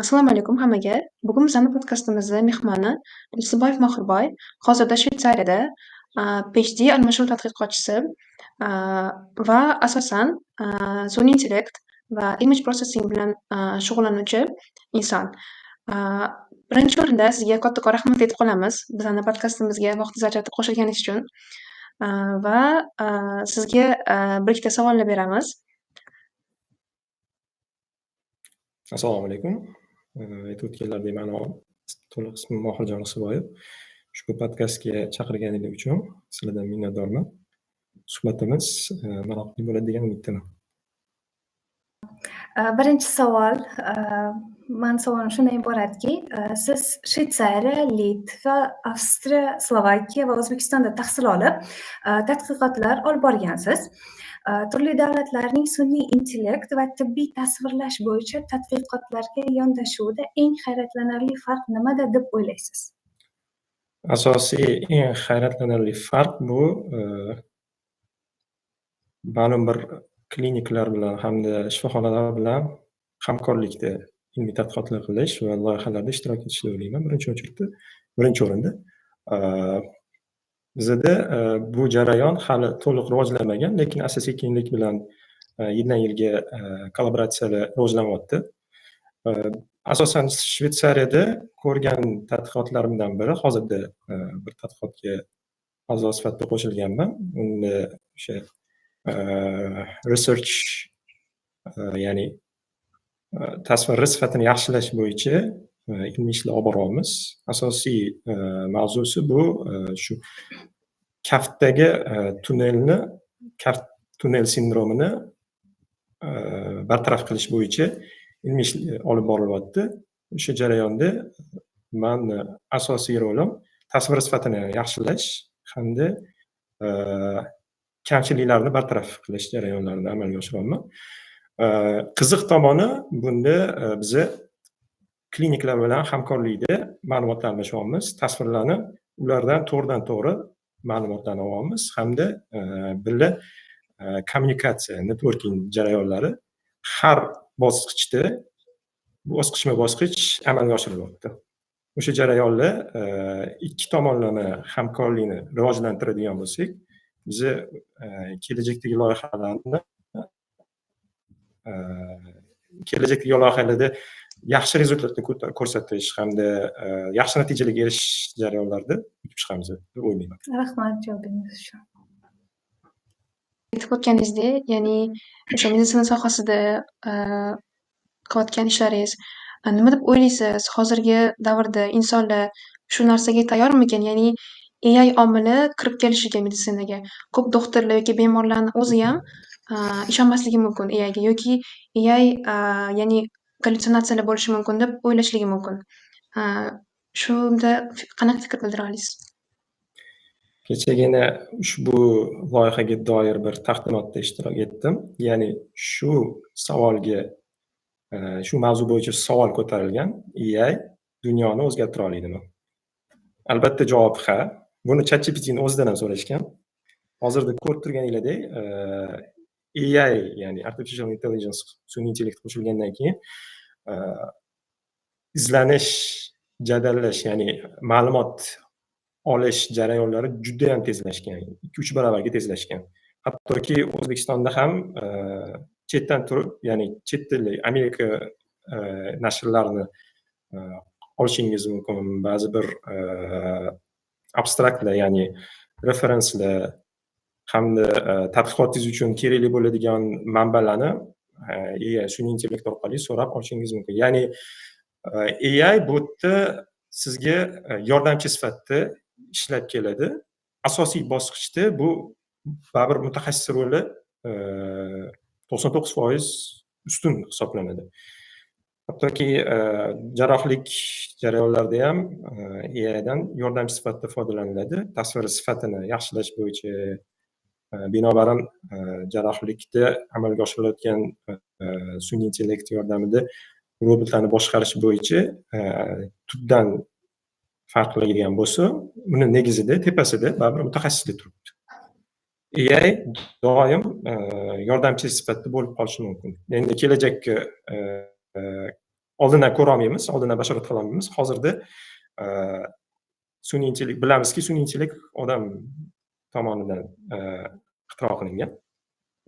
Assalomu alaykum hammaga. Bugun bizani podkastimizni mehmoni Dilsiboyev Mohirboy hozirda Shveysariyada PhD almashuv tadqiqotchisi va asosan sun'iy intellekt va image processing bilan shug'ullanuvchi inson. Birinchi o'rinda sizga kattakon rahmat aytib qolamiz bizani podkastimizga vaqtingizni ajratib qo'shilganingiz uchun. Va sizga bir ikkita savollar beramiz. Assalomu alaykum. Aytib o'tganlaridek, ma'no to'liq ismim Mohirjon Dilsiboyev. Ushbu podkastga chaqirganingiz uchun sizlardan minnatdorman. Suhbatimiz maroqli bo'ladi degan umiddaman. Birinchi savol, mani savolim shundan iboratki, siz Shveysariya, Litva, Avstriya, Slovakiya va O'zbekistonda tahsil olib, tadqiqotlar olib borgansiz. Turli davlatlarning sun'iy intellekt va tibbiy tasvirlash bo'yicha tadqiqotlarga yondashuvida eng hayratlanarli farq nimada deb o'ylaysiz? Asosiy eng hayratlanarli farq bu ma'lum bir kliniklar bilan hamda shifoxonalar bilan hamkorlikda ilmiy tadqiqotlar qilish va loyihalarda ishtirok etish deb o'ylayman. Birinchi o'rinda. Bizda bu jarayon hali to'liq rivojlanmagan, lekin asta-sekinlik bilan yildan yilga kollaboratsiyalar rivojlanyapti. Asosan Shveysariyada ko'rgan tadqiqotlarimdan biri hozirda bir tadqiqotga a'zo sifatida qo'shilganman. Unda o'sha research ya'ni tasvir sifatini yaxshilash bo'yicha ilmiy ishlar olib boryapmiz. Asosiy mavzusi bu shu kaftdagi kaft tunnel sindromini bartaraf qilish bo'yicha ilmiy ishlar olib borilyapti. O'sha jarayonda mani asosiy rolim tasvir sifatini yaxshilash hamda kamchiliklarni bartaraf qilish jarayonlarini amalga oshiryapman. Qiziq tomoni bunda biza kliniklar bilan hamkorlikda ma'lumotlar almashyapmiz, tasvirlarni ulardan to'g'ridan-to'g'ri ma'lumotlarni olyapmiz hamda birga kommunikatsiya, networking jarayonlari har bosqichda bosqichma-bosqich amalga oshirilyapti. O'sha jarayonlar ikki tomonlama hamkorlikni rivojlantiradigan bo'lsak, biz kelajakdagi loyihalarda yaxshi rezultatni ko'rsatish hamda yaxshi natijalarga erishish jarayonlarida yutib chiqamiz deb o'ylayman. Rahmat javobingiz uchun. Aytib o'tganingizdek, ya'ni o'sha meditsina sohasida qilayotgan ishlaringiz nima deb o'ylaysiz? Hozirgi davrda insonlar shu narsaga tayyormikan? Ya'ni AI omili kirib kelishiga meditsinaga ko'p doktorlar yoki bemorlarning o'zi ham ishonmasligi mumkin AIga yoki AI ya'ni gallyutsinatsiyalar bo'lishi mumkin deb o'ylashligi mumkin. Shunda qanaqa fikr bildira olasiz? Kechagina ushbu loyihaga doir bir taqdimotda ishtirok etdim. Ya'ni shu savolga shu mavzu bo'yicha savol ko'tarilgan. AI dunyoni o'zgartira oladimi? Albatta javob ha. Buni ChatGPTning o'zidan ham so'rashgan. Hozirda ko'rib turganingizdek, AI ya'ni artificial intelligence sun'iy intellekt qo'shilgandan keyin izlanish, jadallash, ya'ni ma'lumot olish jarayonlari juda ham tezlashgan. 2-3 barobarga tezlashgan. Hattoki O'zbekistonda ham chetdan turib, ya'ni chet tilli Amerika nashrlarini olishingiz mumkin. Ba'zi bir abstraktlar, ya'ni referenslar hamda tadqiqotingiz uchun kerakli bo'ladigan manbalarni AI sun'iy intellekt orqali so'rab olishingiz mumkin. Ya'ni AI bu yerda sizga yordamchi sifatida ishlab keladi. Asosiy bosqichda bu baribir mutaxassis roli 99% ustun hisoblanadi. Hattoki jarrohlik jarayonlarida ham AIdan yordamchi sifatida foydalaniladi. Tasvir sifatini yaxshilash bo'yicha binobarin jarrohlikda amalga oshirilayotgan sun'iy intellekt yordamida robotlarni boshqarish bo'yicha tubdan farqlaydigan bo'lsa, uni negizida, tepasida baribir mutaxassislar turibdi. AI doim yordamchi sifatida bo'lib qolishi mumkin. Endi kelajakka oldindan ko'rolmaymiz, oldindan bashorat qilolmaymiz. Hozirda sun'iy intellekt, bilamizki sun'iy intellekt odam tomonidan ixtiro qilingan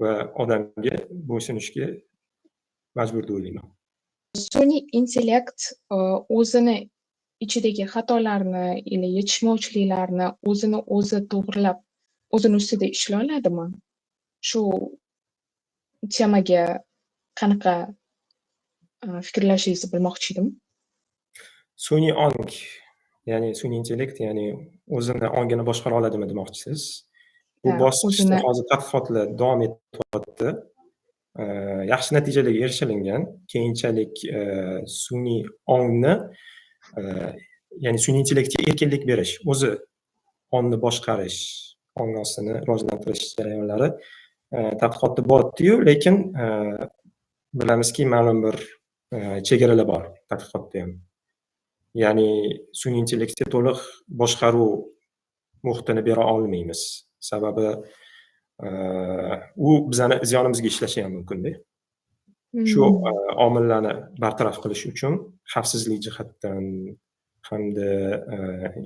va odamga bo'ysunishga majbur deb o'ylayman. Sun'iy intellekt o'zini ichidagi xatolarni или yetishmovchiliklarni o'zini o'zi to'g'rilab, o'zini ustida ishlay oladimi? Shu temaga qanaqa fikrlashingizni bilmoqchi edim. Sun'iy ong, ya'ni sun'iy intellekt, ya'ni o'zini ongini boshqara oladimi demoqchisiz? Bu bosqichda hozir tadqiqotlar davom etyapti. Yaxshi natijalarga erishilingan. Keyinchalik sun'iy ongni, ya'ni sun'iy intellektga erkinlik berish, o'zi ongni boshqarish, ong ostini rivojlantirish jarayonlari tadqiqotda bo'lyapti-yu, lekin bilamizki ma'lum bir chegaralar bor tadqiqotda ham. Ya'ni sun'iy intellektga to'liq boshqaruv muhitini bera olmaymiz. Sababi u bizani ziyonimizga ishlashi ham mumkin-da. Shu omillarni bartaraf qilish uchun xavfsizlik jihatdan hamda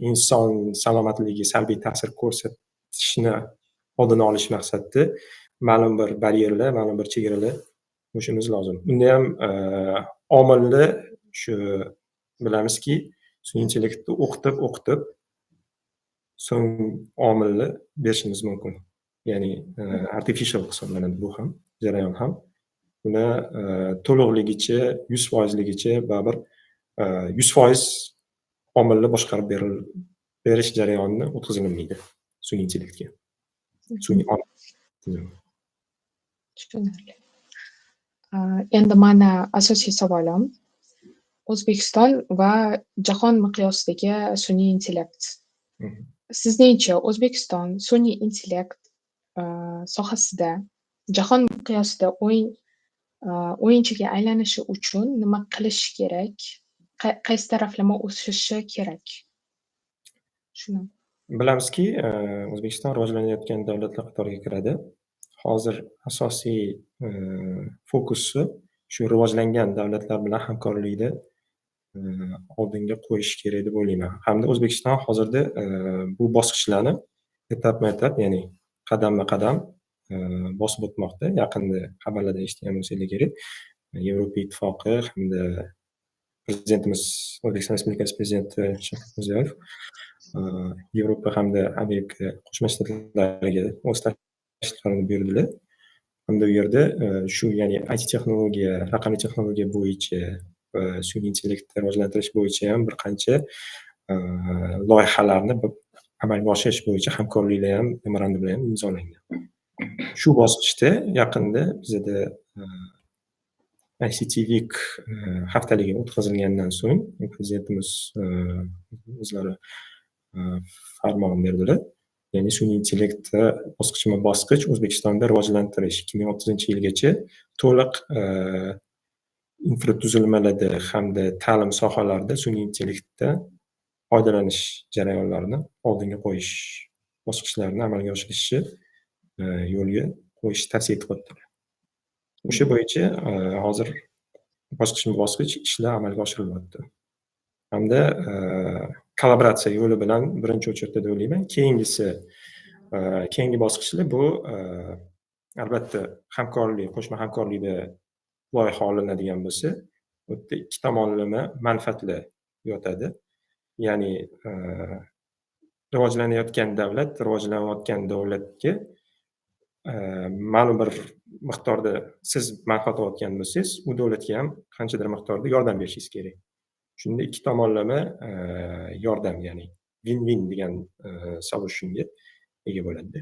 inson salomatligiga salbiy ta'sir ko'rsatishni oldini olish maqsadida ma'lum bir baryerlar, ma'lum bir chegaralar qo'yishimiz lozim. Unda ham omilni shu bilamizki, sun'iy intellektni o'qitib so'ng omilni berishimiz mumkin. Ya'ni artificial hisoblanadi bu ham, jarayon ham. Uni to'liqligicha, 100%ligicha baribir 100% omilni boshqarib berish jarayonini o'tkazilmaydi sun'iy intellektga. Sun'iy ong. Tushunarli. Endi mana asosiy savolim O'zbekiston va jahon miqyosidagi sun'iy intellekt. Sizningcha O'zbekiston sun'iy intellekt sohasida jahon miqyosida o'yinchiga aylanishi uchun nima qilish kerak? Qaysi taraflama o'sishi kerak? Shuni. Bilamizki, O'zbekiston rivojlanayotgan davlatlar qatoriga kiradi. Hozir asosiy fokusi shu rivojlangan davlatlar bilan hamkorlikda oldinga qo'yish kerak deb o'ylayman. Hamda O'zbekiston hozirda bu bosqichlarni etap-etap, ya'ni qadamma-qadam bosib o'tmoqda. Yaqinda xabarlarda eshitgan bo'lsangiz kerak. Yevropa Ittifoqi hamda prezidentimiz, O'zbekiston Respublikasi prezidenti Shavkat Mirziyoyev Yevropa hamda Amerika Qo'shma Shtatlariga o'z tashriflarini buyurdilar. Hamda u yerda shu, ya'ni IT texnologiya, raqamli texnologiya bo'yicha va sun'iy intellektni rivojlantirish bo'yicha ham bir qancha loyihalarni amalga oshirish bo'yicha hamkorliklar ham, memorandumlar ham imzolangan. Shu bosqichda yaqinda bizada ICT Week haftaligi o'tkazilgandan so'ng prezidentimiz o'zlari farmon berdilar. Ya'ni sun'iy intellektni bosqichma-bosqich O'zbekistonda rivojlantirish 2030-yilgacha to'liq infratuzilmalarda hamda ta'lim sohalarida sun'iy intellektdan foydalanish jarayonlarini oldinga qo'yish bosqichlarini amalga oshirishni yo'lga qo'yish tavsiya etilyapti. O'sha bo'yicha hozir bosqichma-bosqich ishlar amalga oshirilyapti. Hamda kollaboratsiya yo'li bilan birinchi o'chirda deb o'ylayman. Keyingi bosqichlar bu albatta hamkorlik, qo'shma hamkorlikda loyiha olinadigan bo'lsa, bu yerda ikki tomonlama manfaatlar yotadi. Ya'ni rivojlanayotgan davlatga ma'lum bir miqdorda siz manfaat olayotgan bo'lsangiz, u davlatga ham qanchadir miqdorda yordam berishingiz kerak. Shunda ikki tomonlama yordam, ya'ni win-win degan solutionga ega bo'ladi.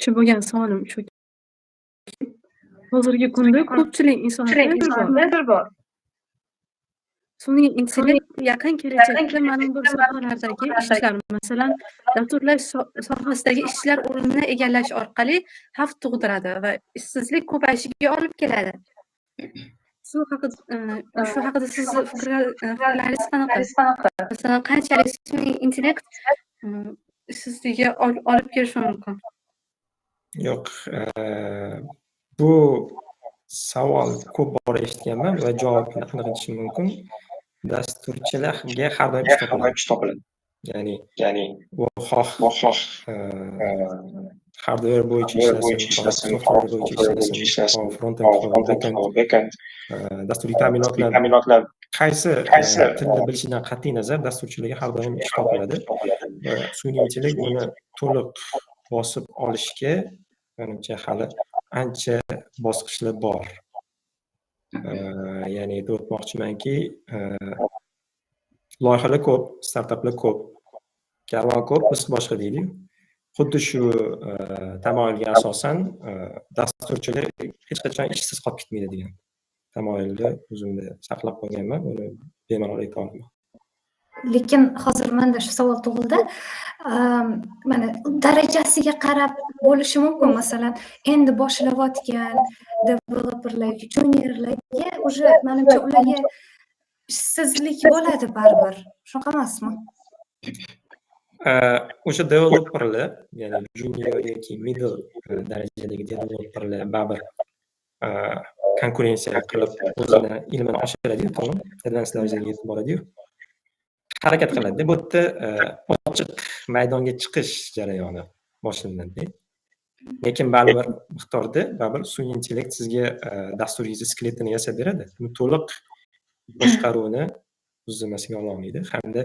Shu bo'lgan savolim shu. Hozirgi kunda ko'pchilik insonlar bor. Sun'iy intellekt yaqin kelajakda ma'lum bir sohalardagi ishlar, masalan, dasturlash sohasidagi ishlar o'rnini egallash orqali xavf tug'diradi va ishsizlik ko'payishiga olib keladi. Shu haqida sizni fikrlaringiz qanaqa? Masalan, qanchalik sun'iy intellekt ishsizlikka olib kelishi mumkin? Yo'q, bu savol ko'p bora eshitganman va javobni aniq aytishim mumkin. Dasturchilarga har doim ish topiladi. Ya'ni u xoh hardware bo'yicha ishlasin, xoh software bo'yicha ishlasin, xoh front-end, xoh backend, dasturiy ta'minotlar qaysi tilni bilishidan qat'iy nazar dasturchilarga har doim ish topiladi va sun'iy intellekt buni to'liq bosib olishga menimcha hali ancha bosqichlar bor. Ya'ni aytmoqchimanki, loyihalar ko'p, startaplar ko'p, karvon ko'p, rizq boshqa deydi-yu. Xuddi shu tamoyilga asosan dasturchilar hech qachon ishsiz qolib ketmaydi degan tamoyilni o'zimda saqlab qolganman, uni bemalol ayta olaman. Lekin hozir menda shu savol tug'ildi. Mana darajasiga qarab bo'lishi mumkin. Masalan, endi boshlayotgan developerlar, juniorlarga уже menimcha ularga ishsizlik bo'ladi baribir. Shunaqa emasmi? O'sha developerlar, ya'ni junior yoki middle darajadagi developerlar baribir konkurensiya qilib o'zini ilmini oshiradi-yu, to'g'rimi? Advanced darajaga yetib boradi-yu. Harakat qiladi. Bu yerda ochiq maydonga chiqish jarayoni boshlanadi. Lekin baribir miqdorda baribir sun'iy intellekt sizga dasturingizni skeletini yasab beradi. Uni to'liq boshqaruvni o'z zimmasiga ola olmaydi hamda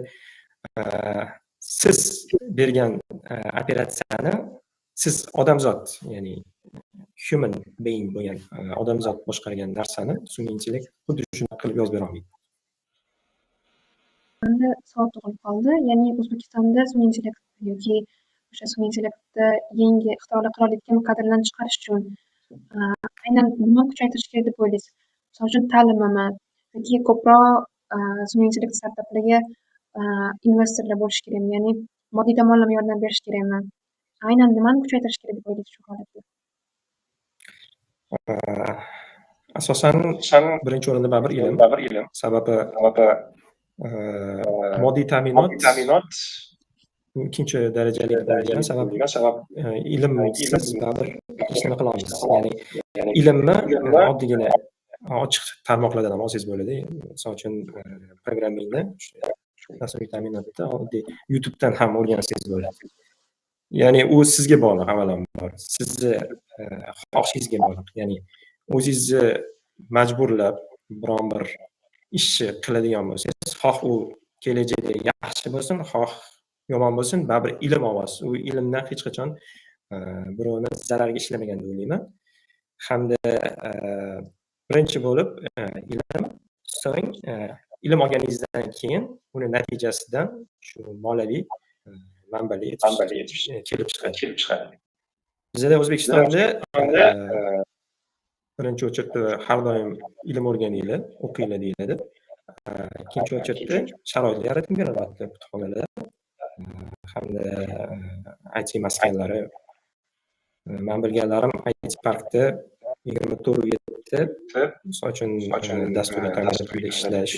siz bergan operatsiyani siz odamzod, ya'ni human being bo'lgan odamzod boshqargan narsani sun'iy intellekt xuddi shunday qilib yozib bera olmaydi. Menda savol tug'ilib qoldi. Ya'ni O'zbekistonda sun'iy intellekt yoki o'sha sun'iy intellektda yangi ixtirolar qila oladigan kadrlarni chiqarish uchun aynan nima kuchaytirish kerak deb o'ylaysiz? Misol uchun ta'limmi yoki ko'proq sun'iy intellekt startaplarga investorlar bo'lishi kerakmi? Ya'ni moddiy tomonlama yordam berish kerakmi? Aynan nimani kuchaytirish kerak deb o'ylaysiz shu holatda? Asosan birinchi o'rinda baribir ilm. Sababi moddiy ta'minot ikkinchi darajali bo'lgan sabab ilmsiz baribir hech nima qila olmaysiz. Ya'ni ilmni oddiygina ochiq tarmoqlardan ham olsangiz bo'ladi. Misol uchun programmingni dasturiy ta'minotda oddiy YouTube'dan ham o'rgansangiz bo'ladi. Ya'ni u sizga bog'liq avvalambor. Sizni xohishingizga bog'liq. Ya'ni o'zingizni majburlab biron bir ishni qiladigan bo'lsangiz, xoh u kelajakda yaxshi bo'lsin, xoh yomon bo'lsin, baribir ilm ovoz. U ilmdan hech qachon birovni zarariga ishlamagan deb o'ylayman. Hamda birinchi bo'lib ilm, so'ng ilm olganingizdan keyin uni natijasidan shu moliyaviy manbaga yetish kelib chiqadi. Bizda O'zbekistonda birinchi o'chirda har doim ilm o'rganinglar, o'qinglar deyiladi. Ikkinchi o'chirda sharoitlar yaratib beriladi kutubxonalarda hamda IT maskanlari. Men bilganlarim IT parkda 24/7 misol uchun dasturiy ta'minotda ishlash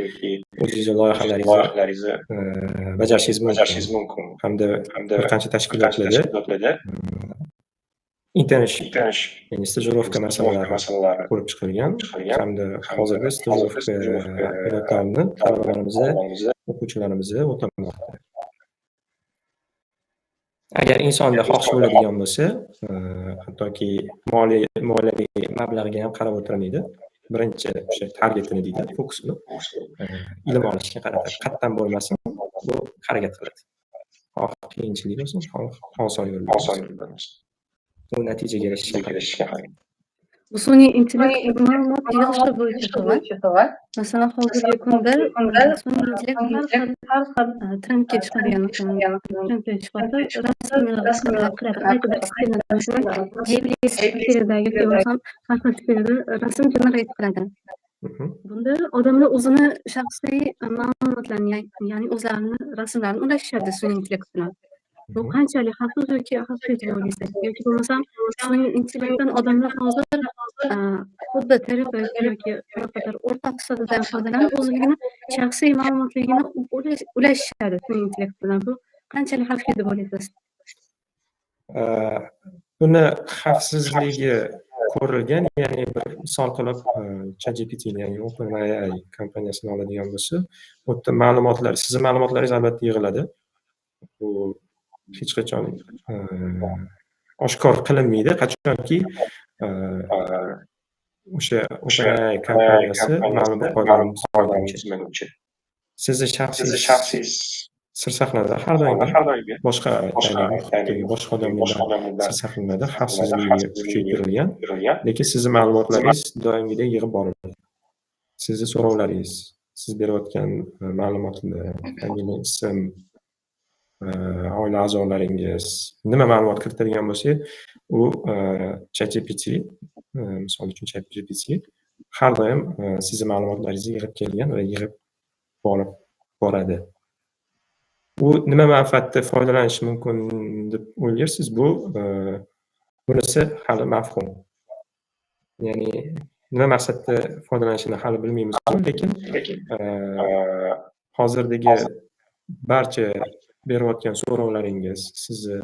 yoki o'zingizni loyihalaringizni bajarishingiz mumkin. Hamda bir qancha tashkilotlarda internship, ya'ni stajirovka masalalari ko'rib chiqilgan hamda hozirda stajirovka imtihonini talabalarimiz, o'quvchilarimiz o'tamoqda. Agar insonda xohish bo'ladigan bo'lsa, hattoki moliyaviy mablag'ga ham qarab o'tirmaydi. Birinchi o'sha targetini deydi, fokusini ilm olishga qaratadi. Qattan bo'lmasin, bu harakat qiladi. Xoh qiyinchilik bo'lsin, xoh oson yo'l bo'lsin. Bu natijaga erishishga harakat. Bu sun'iy intellekt ma'lumot yig'ishi bo'yicha to'g'ri. Masalan, hozirgi kunda sun'iy intellekt har xil trendga chiqadigan rasm generate qiladi. Bunda odamlar o'zini shaxsiy ma'lumotlarini, ya'ni o'zlarini rasmlarini ulashishadi sun'iy intellekt bilan. Bu qanchalik xavfli yoki xavfsiz deb o'ylaysiz? Yoki bo'lmasam sun'iy intellektdan odamlar hozir xuddi terapiya yoki o'rtoq sifatida foydalanib o'zligini shaxsiy ma'lumotligini ulashishadi sun'iy intellekt bilan. Bu qanchalik xavfli deb o'ylaysiz? Buni xavfsizligi ko'rilgan, ya'ni bir misol qilib ChatGPTni, ya'ni OpenAI kompaniyasini oladigan bo'lsa, bu yerda ma'lumotlar, sizni ma'lumotlaringiz albatta yig'iladi. Bu hech qachon oshkor qilinmaydi. Qachonki o'sha OpenAI kompaniyasi ma'lumot qoidalarini sizni shaxsiy sir saqlanadi. Har doim boshqa boshqa odamlardan sir saqlanadi, xavfsizligi kuchaytirilgan, lekin sizni ma'lumotlaringiz doimgidek yig'ib boriladi. Sizni so'rovlaringiz, siz berayotgan ma'lumotlar, familiya, ism, oila a'zolaringiz, nima ma'lumot kiritadigan bo'lsangiz, u ChatGPT, misol uchun ChatGPT har doim sizni ma'lumotlaringizni yig'ib kelgan va yig'ib boradi. U nima manfaatda foydalanishi mumkin deb o'ylaysiz? Bunisi hali mavhum. Ya'ni nima maqsadda foydalanishini hali bilmaymiz, lekin hozirdagi barcha berayotgan so'rovlaringiz, sizni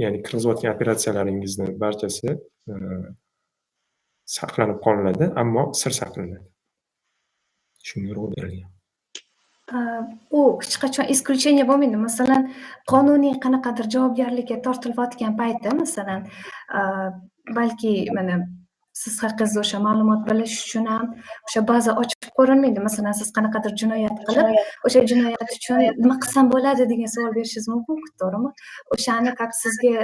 ya'ni kirgizayotgan operatsiyalaringizni barchasi saqlanib qolinadi, ammo sir saqlanadi. Shunga yo'l berilgan. U hech qachon исключение bo'lmaydi. Masalan, qonuniy qanaqadir javobgarlikka tortilayotgan paytda, masalan, balki mana siz haqingizda o'sha ma'lumot bilish uchun ham o'sha ba'zi ochib ko'rinmaydi. Masalan, siz qanaqadir jinoyat qilib, o'sha jinoyat uchun nima qilsam bo'ladi degan savol berishingiz mumkin, to'g'rimi? O'shani как sizga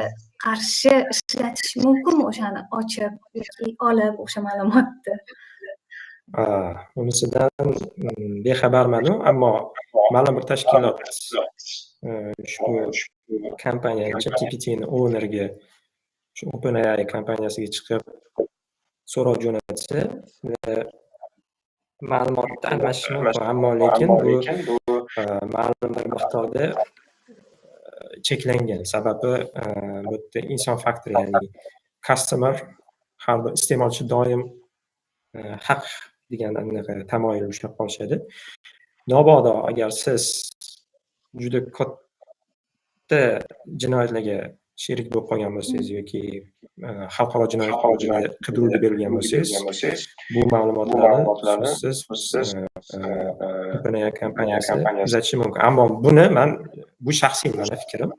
qarshi ishlatish mumkinmi? O'shani ochib yoki olib o'sha ma'lumotni. Unisidan bexabarman, ammo ma'lum bir tashkilot ushbu kompaniya ChatGPTni owneriga, shu OpenAI kompaniyasiga chiqib so'rov jo'natsa va ma'lumotni almashish mumkin, ammo lekin bu ma'lum bir miqdorda cheklangan. Sababi bu yerda inson faktori, ya'ni customer, har bir iste'molchi doim haq degan tamoyil ushlab qolishadi. Mabodo agar siz juda katta jinoyatlarga sherik bo'lib qolgan bo'lsangiz yoki xalqaro jinoyat qo'mitasiga qidiruvga berilgan bo'lsangiz, bu ma'lumotlarni siz OpenAI kompaniyasi kuzatishi mumkin. Ammo buni bu shaxsiy fikrim.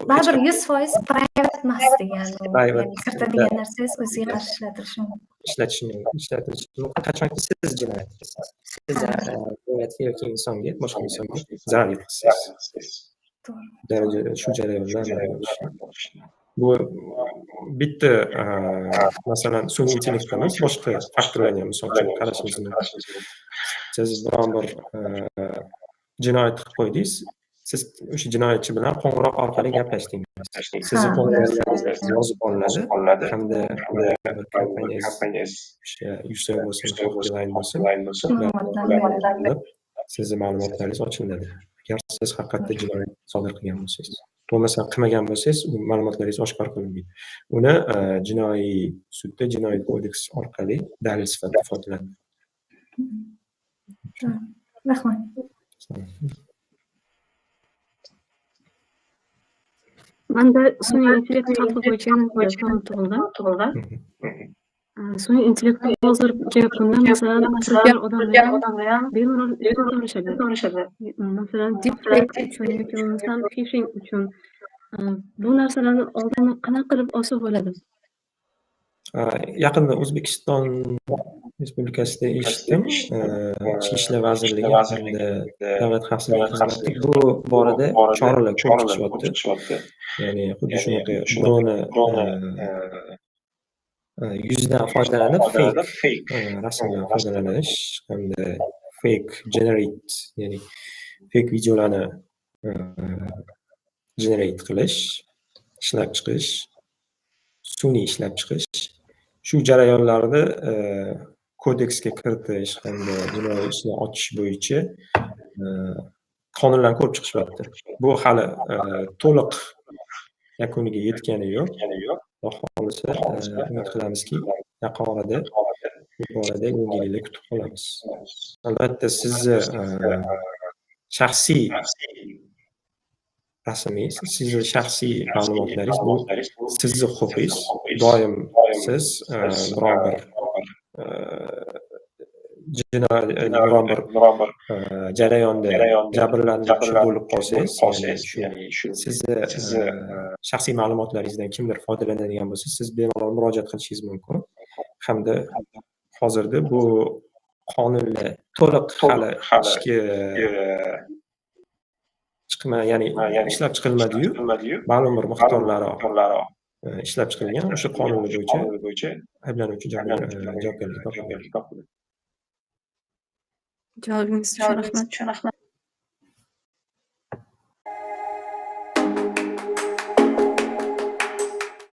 Baribir 100% private emas degan, ya'ni kiritadigan narsangiz o'ziga qarshi ishlatish mumkin. Qachonki siz jinoyat qilasiz, siz jinoyatga yoki insonga, boshqa insonga zarar yetkazasiz. Shu jarayondan bu bitta masalan sun'iy intellekt emas, boshqa faktorlarga misol uchun qarashingiz mumkin. Siz biron bir jinoyat qilib qo'ydingiz, siz o'sha jinoyatchi bilan qo'ng'iroq orqali gaplashdingiz. Sizni qo'ng'iroqlaringiz yozib olinadi hamda kompaniyamiz o'sha user bo'lsin, hotline bo'lsin, sizni ma'lumotlaringiz ochiladi. Agar siz haqiqatda jinoyat sodir qilgan bo'lsangiz, bo'lmasam qilmagan bo'lsangiz, u ma'lumotlaringiz oshkor qilinmaydi. Uni jinoiy sudda jinoiy kodeks orqali dalil sifatida foydalanadi. Rahmat. Manda sun'iy intellekt xalqi bo'yicha savol tug'ildi. Sun'iy intellekt hozirgi kunda masalan firibgar odamlar ham bemalol so'rashadi. Masalan, deepfake uchun yoki bo'lmasam phishing uchun bu narsalarni oldini qanaqa qilib olsa bo'ladi? Yaqinda O'zbekiston Respublikasida eshitdim, Ichki ishlar vazirligi hamda Davlat xavfsizligi xizmati bu borada choralar ko'rib chiqishyapti. Ya'ni xuddi shunaqa dronni yuzidan foydalanib fake rasmdan foydalanish hamda fake generate, ya'ni fake videolarni generate qilish, ishlab chiqish, sun'iy ishlab chiqish, shu jarayonlarni kodeksga kiritish hamda jinoiy ishni ochish bo'yicha qonunlarni ko'rib chiqishyapti. Bu hali to'liq yakuniga yetgani yo'q. Xudo xohlasa umid qilamizki, yaqin orada bu borada yengilliklar kutib qolamiz. Albatta sizni shaxsiy rasmiy, sizni shaxsiy ma'lumotlaringiz bu sizni huquqingiz. Doim siz biron bir jarayonda jabrlanuvchi bo'lib qolsangiz, ya'ni shu sizni shaxsiy ma'lumotlaringizdan kimdir foydalanadigan bo'lsa, siz bemalol murojaat qilishingiz mumkin. Hamda hozirda bu qonunlar to'liq hali ya'ni ishlab chiqilmadi-yu, ma'lum bir miqdorlari ishlab chiqilgan. O'sha qonunlar bo'yicha ayblanuvchi javobgarlikka tortiladi. Javobingiz uchun rahmat.